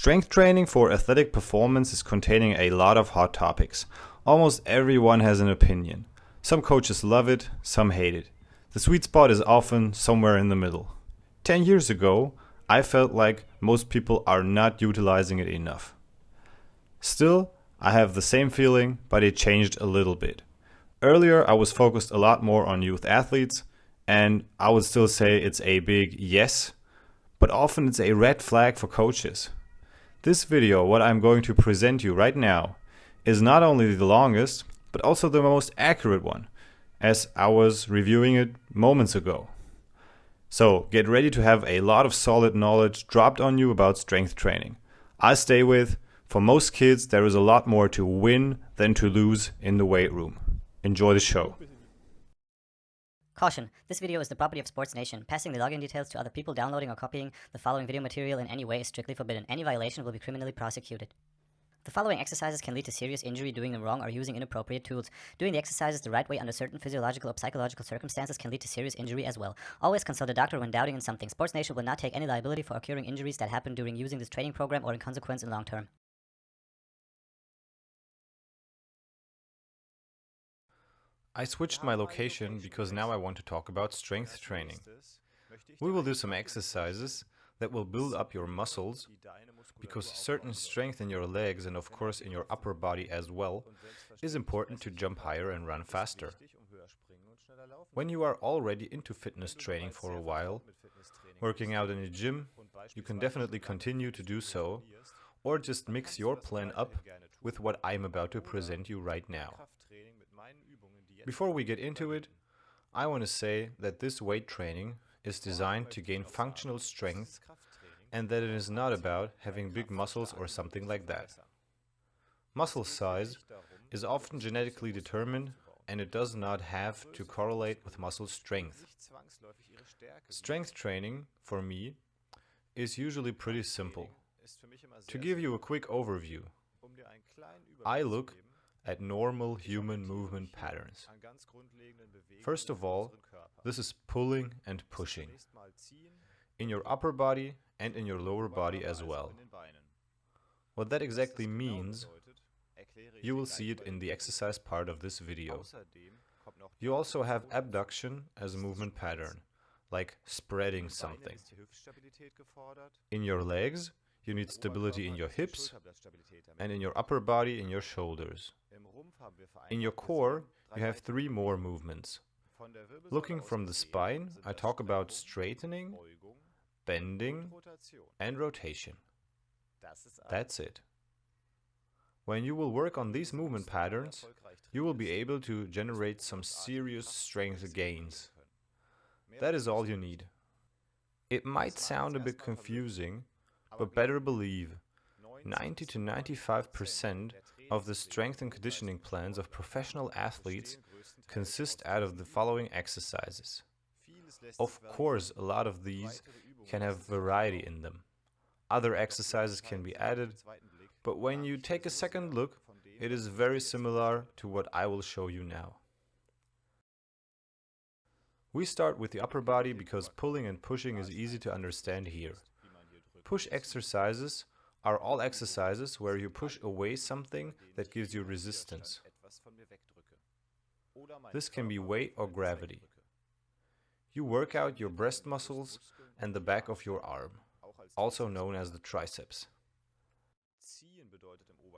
Strength training for athletic performance is containing a lot of hot topics. Almost everyone has an opinion. Some coaches love it, some hate it. The sweet spot is often somewhere in the middle. 10 years ago, I felt like most people are not utilizing it enough. Still, I have the same feeling, but it changed a little bit. Earlier, I was focused a lot more on youth athletes, and I would still say it's a big yes, but often it's a red flag for coaches. This video, what I'm going to present you right now, is not only the longest, but also the most accurate one, as I was reviewing it moments ago. So get ready to have a lot of solid knowledge dropped on you about strength training. I stay with, for most kids, there is a lot more to win than to lose in the weight room. Enjoy the show. Caution, this video is the property of Sports Nation. Passing the login details to other people, downloading or copying the following video material in any way is strictly forbidden. Any violation will be criminally prosecuted. The following exercises can lead to serious injury doing them wrong or using inappropriate tools. Doing the exercises the right way under certain physiological or psychological circumstances can lead to serious injury as well. Always consult a doctor when doubting in something. Sports Nation will not take any liability for occurring injuries that happen during using this training program or in consequence in long term. I switched my location because now I want to talk about strength training. We will do some exercises that will build up your muscles, because certain strength in your legs and of course in your upper body as well is important to jump higher and run faster. When you are already into fitness training for a while, working out in a gym, you can definitely continue to do so, or just mix your plan up with what I'm about to present you right now. Before we get into it, I want to say that this weight training is designed to gain functional strength and that it is not about having big muscles or something like that. Muscle size is often genetically determined and it does not have to correlate with muscle strength. Strength training, for me, is usually pretty simple. To give you a quick overview, I look at normal human movement patterns. First of all, this is pulling and pushing, in your upper body and in your lower body as well. What that exactly means, you will see it in the exercise part of this video. You also have abduction as a movement pattern, like spreading something. In your legs, you need stability in your hips, and in your upper body, in your shoulders. In your core, you have three more movements. Looking from the spine, I talk about straightening, bending, and rotation. That's it. When you will work on these movement patterns, you will be able to generate some serious strength gains. That is all you need. It might sound a bit confusing, but better believe, 90 to 95% of the strength and conditioning plans of professional athletes consist out of the following exercises. Of course, a lot of these can have variety in them. Other exercises can be added, but when you take a second look, it is very similar to what I will show you now. We start with the upper body because pulling and pushing is easy to understand here. Push exercises are all exercises where you push away something that gives you resistance. This can be weight or gravity. You work out your breast muscles and the back of your arm, also known as the triceps.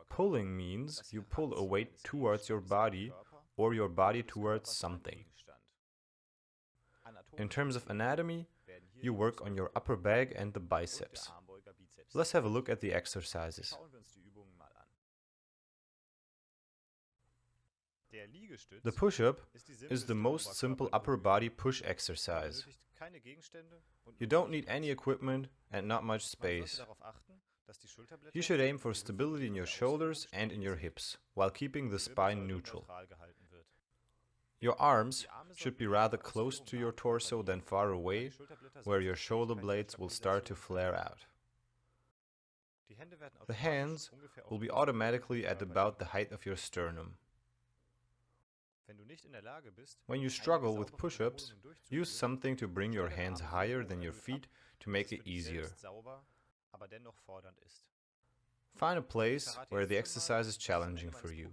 Pulling means you pull a weight towards your body or your body towards something. In terms of anatomy, you work on your upper back and the biceps. Let's have a look at the exercises. The push-up is the most simple upper body push exercise. You don't need any equipment and not much space. You should aim for stability in your shoulders and in your hips, while keeping the spine neutral. Your arms should be rather close to your torso than far away, where your shoulder blades will start to flare out. The hands will be automatically at about the height of your sternum. When you struggle with push-ups, use something to bring your hands higher than your feet to make it easier. Find a place where the exercise is challenging for you.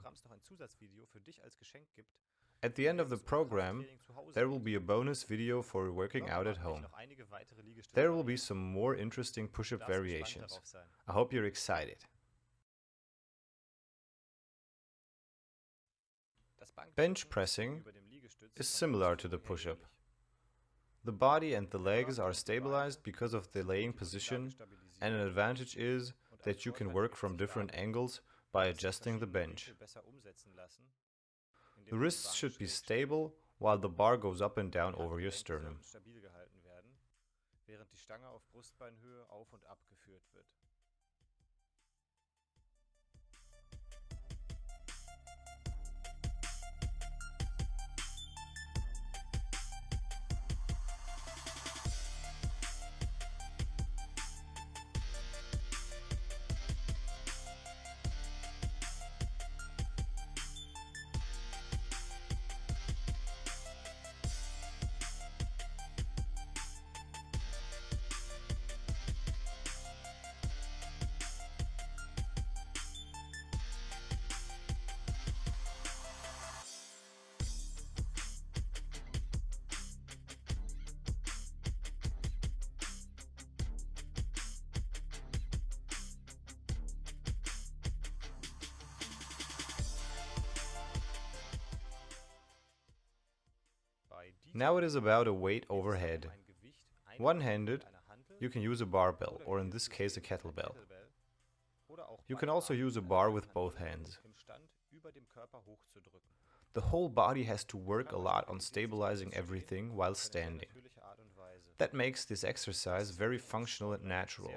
At the end of the program, there will be a bonus video for working out at home. There will be some more interesting push-up variations. I hope you're excited. Bench pressing is similar to the push-up. The body and the legs are stabilized because of the laying position, and an advantage is that you can work from different angles by adjusting the bench. The wrists should be stable while the bar goes up and down over your sternum. Now it is about a weight overhead. One-handed, you can use a barbell, or in this case a kettlebell. You can also use a bar with both hands. The whole body has to work a lot on stabilizing everything while standing. That makes this exercise very functional and natural.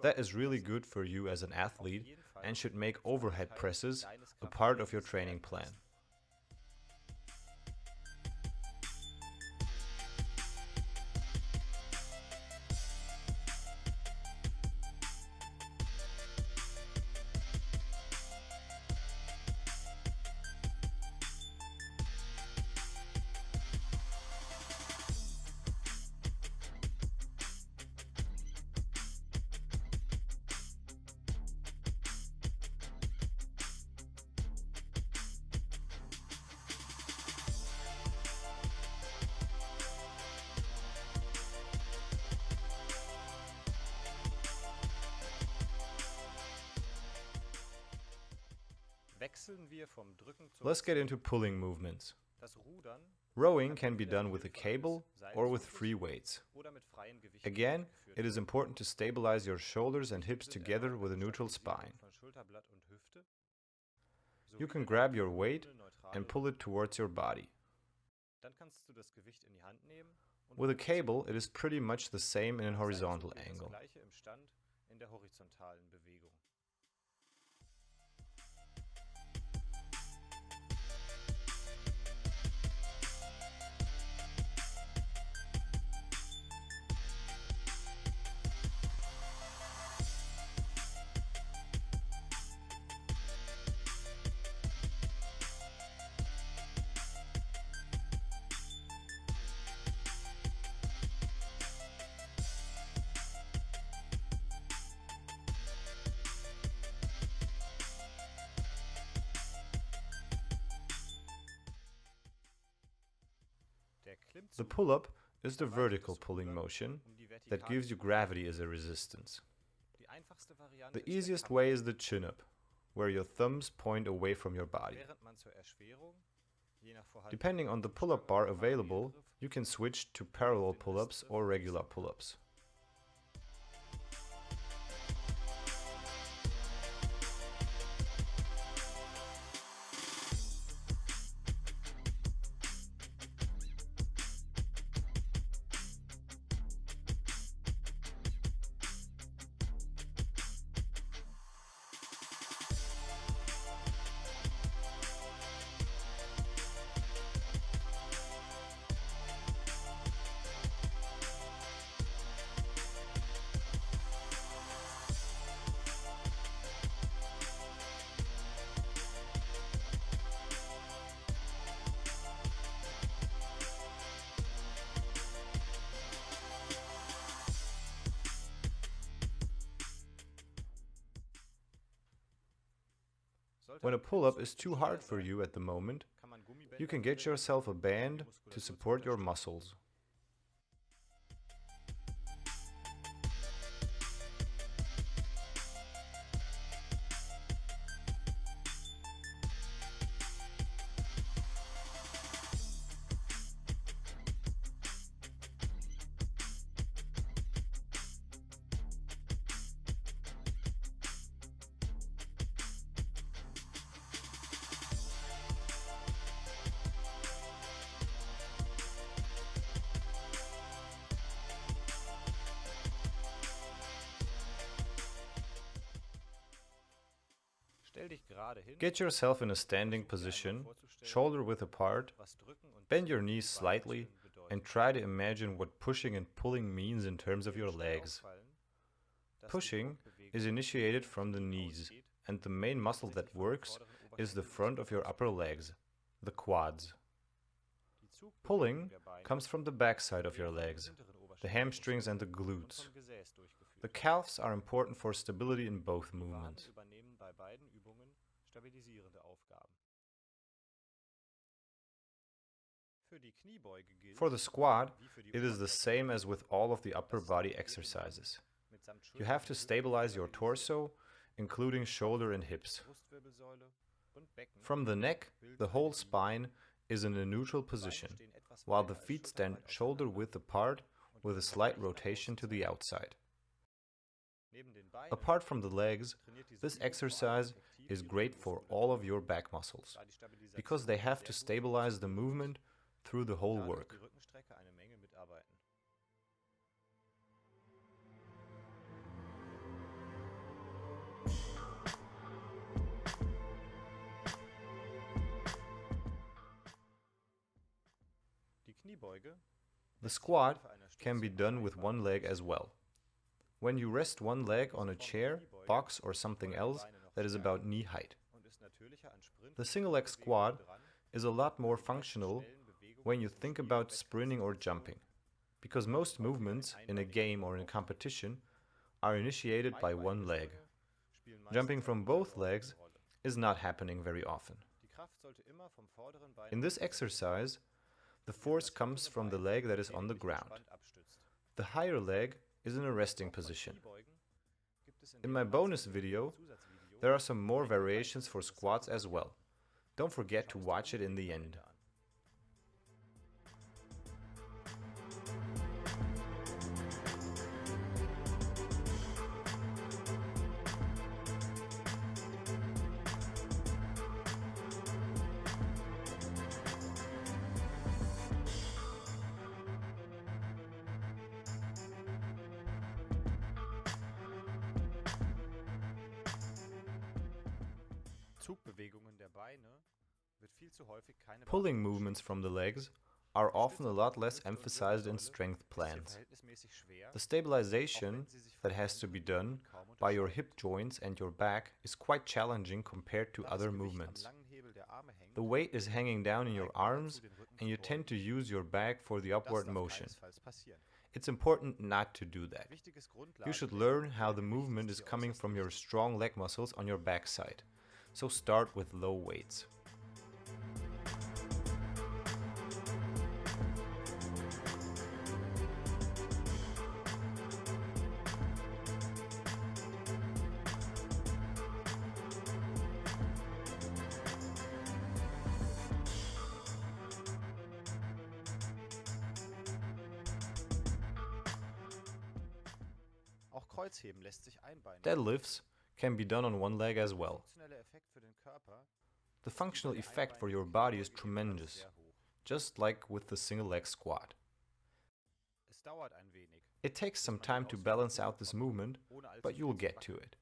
That is really good for you as an athlete and should make overhead presses a part of your training plan. Let's get into pulling movements. Rowing can be done with a cable or with free weights. Again, it is important to stabilize your shoulders and hips together with a neutral spine. You can grab your weight and pull it towards your body. With a cable, it is pretty much the same in a horizontal angle. The pull-up is the vertical pulling motion that gives you gravity as a resistance. The easiest way is the chin-up, where your thumbs point away from your body. Depending on the pull-up bar available, you can switch to parallel pull-ups or regular pull-ups. When a pull-up is too hard for you at the moment, you can get yourself a band to support your muscles. Get yourself in a standing position, shoulder width apart, bend your knees slightly, and try to imagine what pushing and pulling means in terms of your legs. Pushing is initiated from the knees, and the main muscle that works is the front of your upper legs, the quads. Pulling comes from the back side of your legs, the hamstrings and the glutes. The calves are important for stability in both movements. For the squat, it is the same as with all of the upper body exercises. You have to stabilize your torso, including shoulder and hips. From the neck, the whole spine is in a neutral position, while the feet stand shoulder width apart with a slight rotation to the outside. Apart from the legs, this exercise is great for all of your back muscles, because they have to stabilize the movement through the whole work. The squat can be done with one leg as well. When you rest one leg on a chair, box or something else that is about knee height. The single leg squat is a lot more functional when you think about sprinting or jumping, because most movements in a game or in a competition are initiated by one leg. Jumping from both legs is not happening very often. In this exercise, the force comes from the leg that is on the ground. The higher leg is in a resting position. In my bonus video, there are some more variations for squats as well. Don't forget to watch it in the end. Pulling movements from the legs are often a lot less emphasized in strength plans. The stabilization that has to be done by your hip joints and your back is quite challenging compared to other movements. The weight is hanging down in your arms and you tend to use your back for the upward motion. It's important not to do that. You should learn how the movement is coming from your strong leg muscles on your backside. So start with low weights. Deadlifts can be done on one leg as well. The functional effect for your body is tremendous, just like with the single leg squat. It takes some time to balance out this movement, but you'll get to it.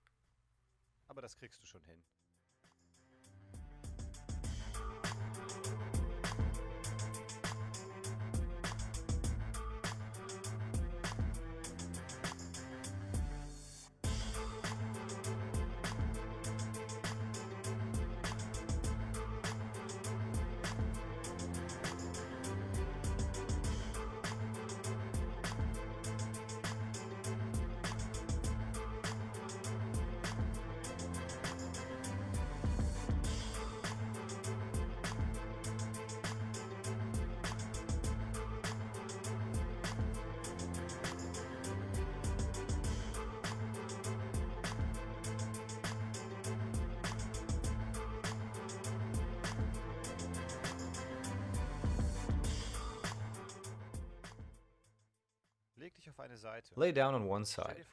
Lay down on one side.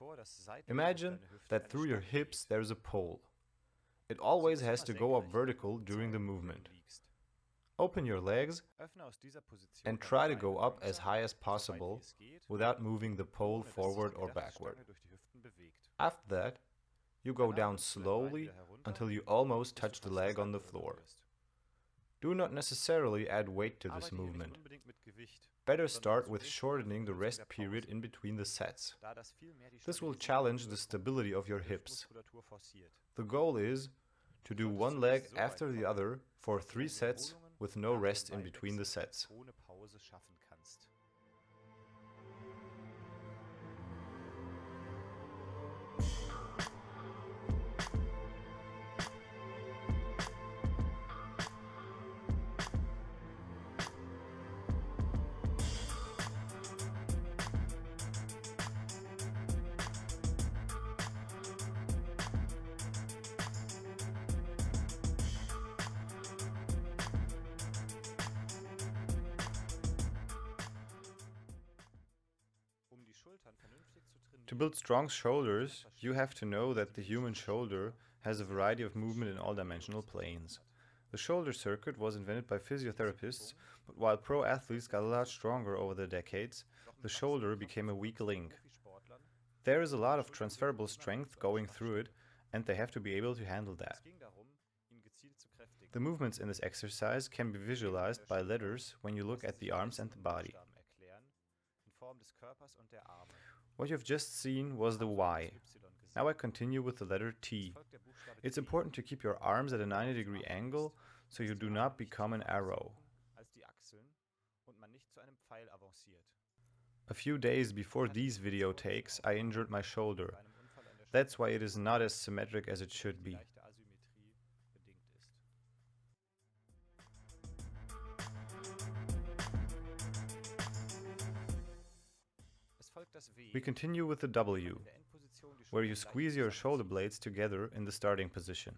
Imagine that through your hips there's a pole. It always has to go up vertical during the movement. Open your legs and try to go up as high as possible without moving the pole forward or backward. After that, you go down slowly until you almost touch the leg on the floor. Do not necessarily add weight to this movement. Better start with shortening the rest period in between the sets. This will challenge the stability of your hips. The goal is to do one leg after the other for 3 sets with no rest in between the sets. To build strong shoulders, you have to know that the human shoulder has a variety of movement in all dimensional planes. The shoulder circuit was invented by physiotherapists, but while pro athletes got a lot stronger over the decades, the shoulder became a weak link. There is a lot of transferable strength going through it, and they have to be able to handle that. The movements in this exercise can be visualized by letters when you look at the arms and the body. What you've just seen was the Y. Now I continue with the letter T. It's important to keep your arms at a 90-degree angle so you do not become an arrow. A few days before these video takes, I injured my shoulder. That's why it is not as symmetric as it should be. We continue with the W, where you squeeze your shoulder blades together in the starting position.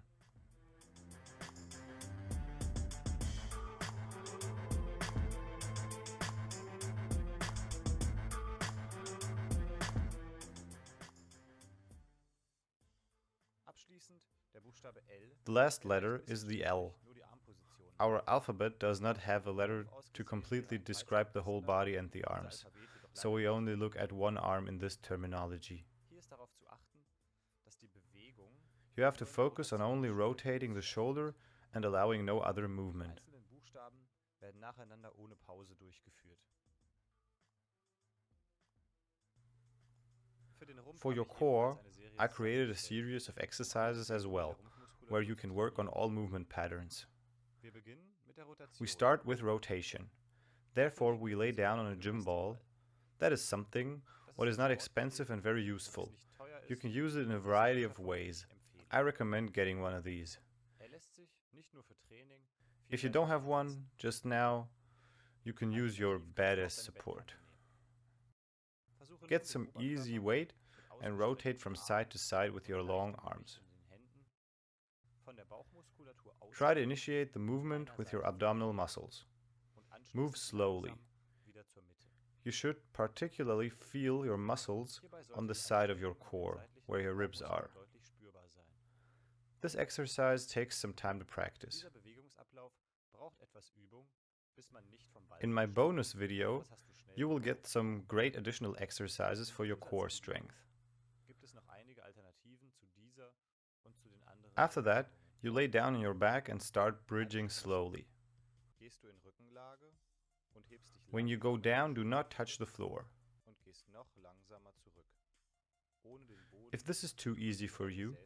The last letter is the L. Our alphabet does not have a letter to completely describe the whole body and the arms, so we only look at one arm in this terminology. You have to focus on only rotating the shoulder and allowing no other movement. For your core, I created a series of exercises as well, where you can work on all movement patterns. We start with rotation. Therefore, we lay down on a gym ball. That is something what is not expensive and very useful. You can use it in a variety of ways. I recommend getting one of these. If you don't have one just now, you can use your bed as support. Get some easy weight and rotate from side to side with your long arms. Try to initiate the movement with your abdominal muscles. Move slowly. You should particularly feel your muscles on the side of your core, where your ribs are. This exercise takes some time to practice. In my bonus video, you will get some great additional exercises for your core strength. After that, you lay down on your back and start bridging slowly. When you go down, do not touch the floor. If this is too easy for you,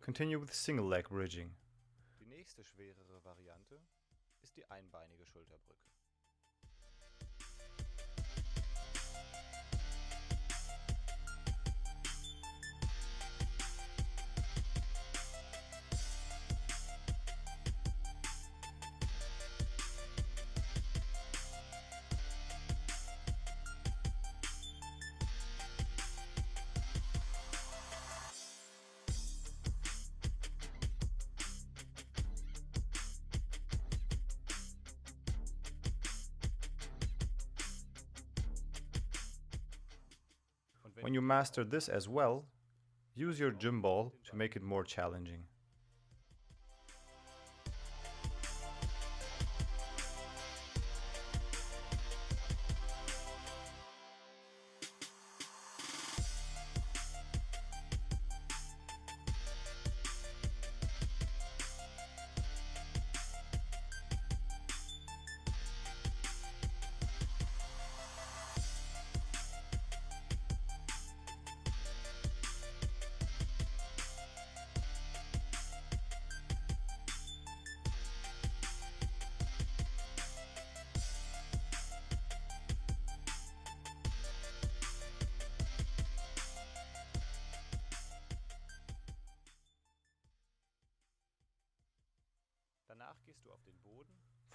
continue with single leg bridging. When you master this as well, use your gym ball to make it more challenging.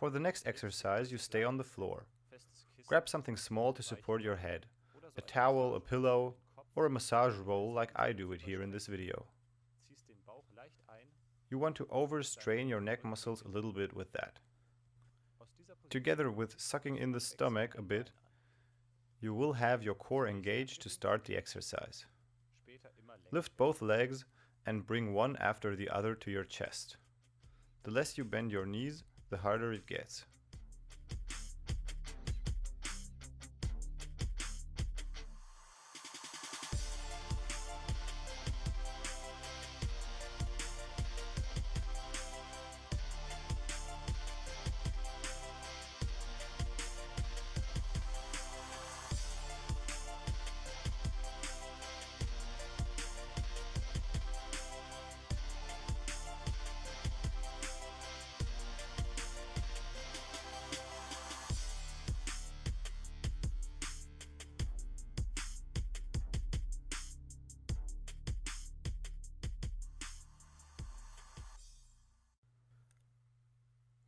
For the next exercise, you stay on the floor. Grab something small to support your head, a towel, a pillow, or a massage roll like I do it here in this video. You want to overstrain your neck muscles a little bit with that. Together with sucking in the stomach a bit, you will have your core engaged to start the exercise. Lift both legs and bring one after the other to your chest. The less you bend your knees, the harder it gets.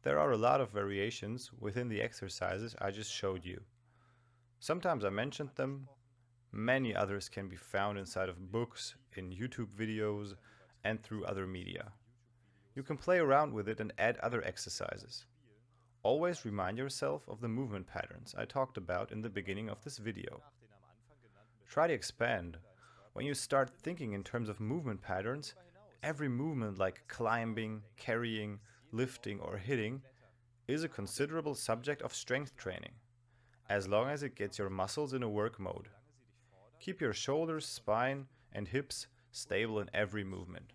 There are a lot of variations within the exercises I just showed you. Sometimes I mentioned them, many others can be found inside of books, in YouTube videos, and through other media. You can play around with it and add other exercises. Always remind yourself of the movement patterns I talked about in the beginning of this video. Try to expand. When you start thinking in terms of movement patterns, every movement like climbing, carrying, lifting or hitting is a considerable subject of strength training, as long as it gets your muscles in a work mode. Keep your shoulders, spine and hips stable in every movement.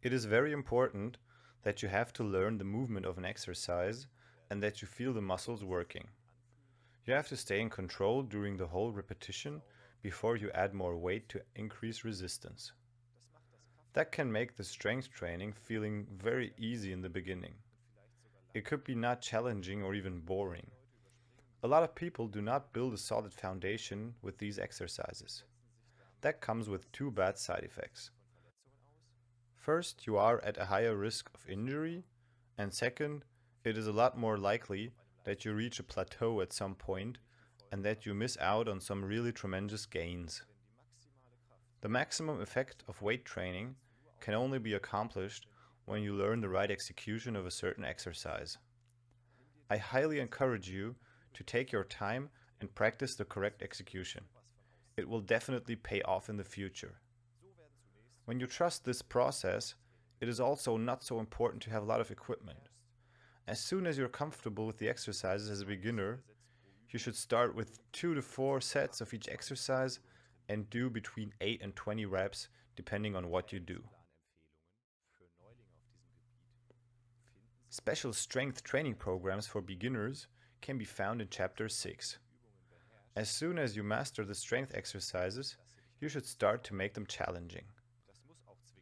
It is very important that you have to learn the movement of an exercise and that you feel the muscles working. You have to stay in control during the whole repetition before you add more weight to increase resistance. That can make the strength training feeling very easy in the beginning. It could be not challenging or even boring. A lot of people do not build a solid foundation with these exercises. That comes with two bad side effects. First, you are at a higher risk of injury, and second, it is a lot more likely that you reach a plateau at some point and that you miss out on some really tremendous gains. The maximum effect of weight training can only be accomplished when you learn the right execution of a certain exercise. I highly encourage you to take your time and practice the correct execution. It will definitely pay off in the future. When you trust this process, it is also not so important to have a lot of equipment. As soon as you're comfortable with the exercises as a beginner, you should start with 2 to 4 sets of each exercise and do between 8 and 20 reps depending on what you do. Special strength training programs for beginners can be found in Chapter 6. As soon as you master the strength exercises, you should start to make them challenging.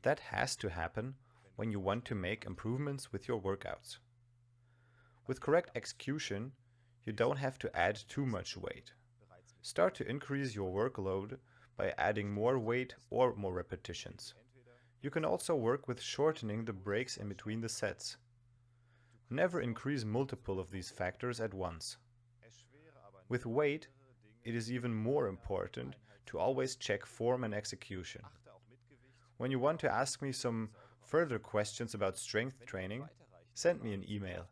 That has to happen when you want to make improvements with your workouts. With correct execution, you don't have to add too much weight. Start to increase your workload by adding more weight or more repetitions. You can also work with shortening the breaks in between the sets. Never increase multiple of these factors at once. With weight, it is even more important to always check form and execution. When you want to ask me some further questions about strength training, send me an email.